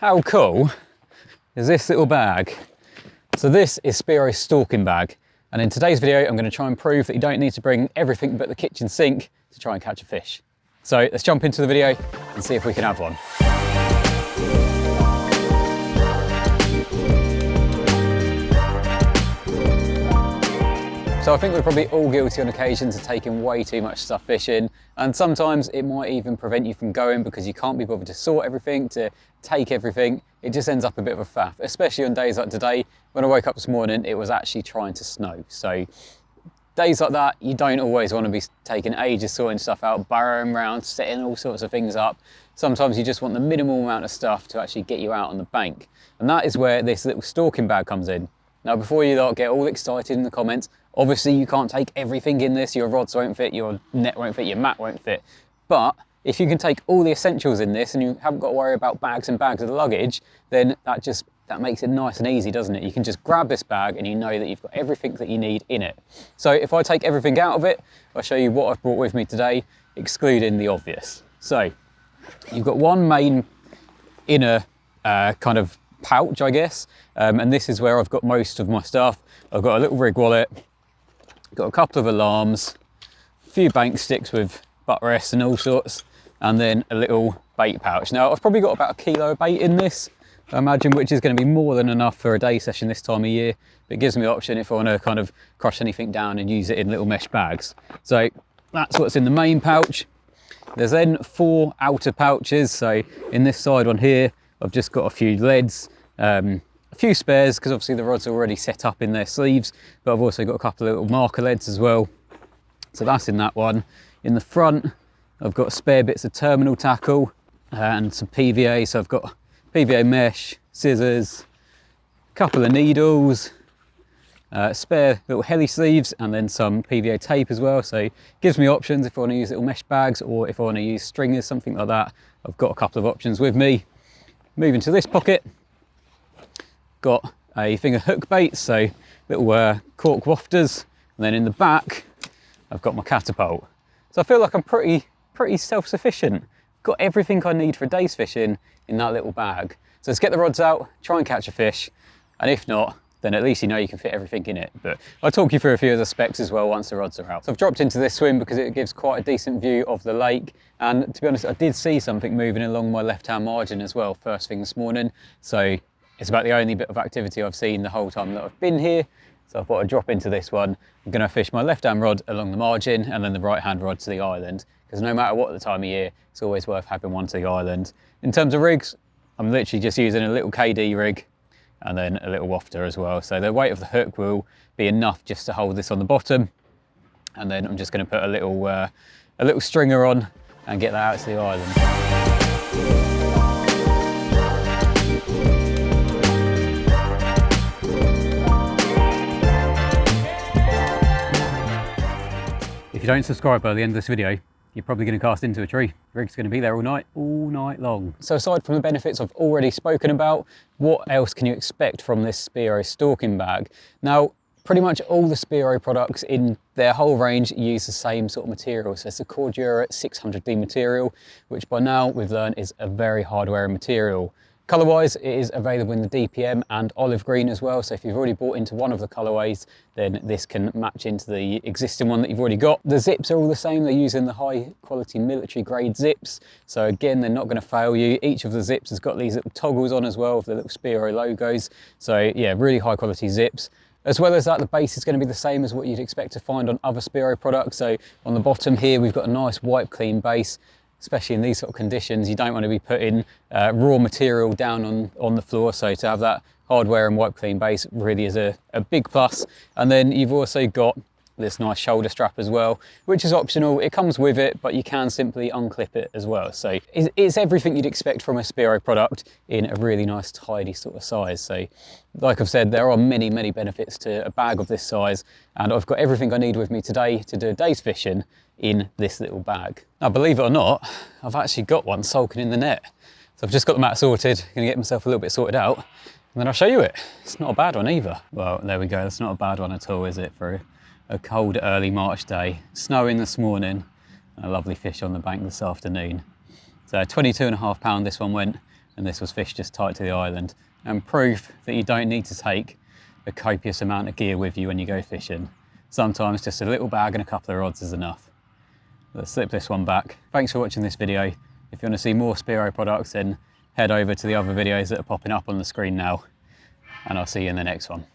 How cool is this little bag? So this is Speero Stalking Bag, and in today's video I'm going to try and prove that you don't need to bring everything but the kitchen sink to try and catch a fish. So let's jump into the video and see if we can have one. So I think we're probably all guilty on occasions of taking way too much stuff fishing, and sometimes it might even prevent you from going because you can't be bothered to sort everything, to take everything. It just ends up a bit of a faff, especially on days like today. When I woke up this morning, it was actually trying to snow. So days like that, you don't always want to be taking ages sorting stuff out, burrowing around, setting all sorts of things up. Sometimes you just want the minimal amount of stuff to actually get you out on the bank. And that is where this little stalking bag comes in. Now, before you lot get all excited in the comments, obviously you can't take everything in this. Your rods won't fit, your net won't fit, your mat won't fit. But if you can take all the essentials in this and you haven't got to worry about bags and bags of luggage, then that makes it nice and easy, doesn't it? You can just grab this bag and you know that you've got everything that you need in it. So if I take everything out of it, I'll show you what I've brought with me today, excluding the obvious. So you've got one main inner kind of pouch, I guess, and this is where I've got most of my stuff. I've got a little rig wallet, got a couple of alarms, a few bank sticks with butt rests and all sorts, and then a little bait pouch. Now I've probably got about 1 kilo of bait in this, I imagine, which is going to be more than enough for a day session this time of year, but it gives me the option if I want to kind of crush anything down and use it in little mesh bags. So that's what's in the main pouch. There's then 4 outer pouches. So in this side one here, I've just got a few leads, a few spares because obviously the rods are already set up in their sleeves, but I've also got a couple of little marker leads as well. So that's in that one. In the front, I've got spare bits of terminal tackle and some PVA. So I've got PVA mesh, scissors, a couple of needles, spare little heli sleeves, and then some PVA tape as well. So it gives me options if I want to use little mesh bags or if I want to use stringers, something like that. I've got a couple of options with me. Moving to this pocket, got a thing of hook baits, so little cork wafters, and then in the back I've got my catapult. So I feel like I'm pretty self-sufficient. Got everything I need for a day's fishing in that little bag. So let's get the rods out, try and catch a fish, and if not, then at least you know you can fit everything in it. But I'll talk you through a few of the specs as well once the rods are out. So I've dropped into this swim because it gives quite a decent view of the lake, and to be honest, I did see something moving along my left-hand margin as well first thing this morning. So it's about the only bit of activity I've seen the whole time that I've been here. So I thought I'd drop into this one. I'm gonna fish my left-hand rod along the margin and then the right-hand rod to the island, because no matter what the time of year, it's always worth having one to the island. In terms of rigs, I'm literally just using a little KD rig and then a little wafter as well. So the weight of the hook will be enough just to hold this on the bottom. And then I'm just gonna put a little stringer on and get that out to the island. If you don't subscribe by the end of this video, you're probably going to cast into a tree. The rig's going to be there all night long. So aside from the benefits I've already spoken about, what else can you expect from this Speero Stalking Bag? Now, pretty much all the Speero products in their whole range use the same sort of material. So it's a Cordura 600D material, which by now we've learned is a very hard wearing material. Colour-wise, it is available in the DPM and olive green as well. So if you've already bought into one of the colourways, then this can match into the existing one that you've already got. The zips are all the same. They're using the high quality military grade zips. So again, they're not going to fail you. Each of the zips has got these little toggles on as well with the little Speero logos. So yeah, really high quality zips. As well as that, the base is going to be the same as what you'd expect to find on other Speero products. So on the bottom here, we've got a nice wipe clean base. Especially in these sort of conditions, you don't want to be putting raw material down on the floor. So to have that hardware and wipe clean base really is a big plus. And then you've also got this nice shoulder strap as well, which is optional. It comes with it, but you can simply unclip it as well. So it's everything you'd expect from a Speero product in a really nice, tidy sort of size. So like I've said, there are many, many benefits to a bag of this size, and I've got everything I need with me today to do a day's fishing in this little bag. Now, believe it or not, I've actually got one sulking in the net. So I've just got the mat sorted, gonna get myself a little bit sorted out, and then I'll show you it. It's not a bad one either. Well, there we go. That's not a bad one at all, is it, for a cold early March day? Snowing this morning, and a lovely fish on the bank this afternoon. So £22.5 this one went. and this was fished just tight to the island. And proof that you don't need to take a copious amount of gear with you when you go fishing. Sometimes just a little bag and a couple of rods is enough. Let's slip this one back. Thanks for watching this video. If you want to see more Speero products, then head over to the other videos that are popping up on the screen now, and I'll see you in the next one.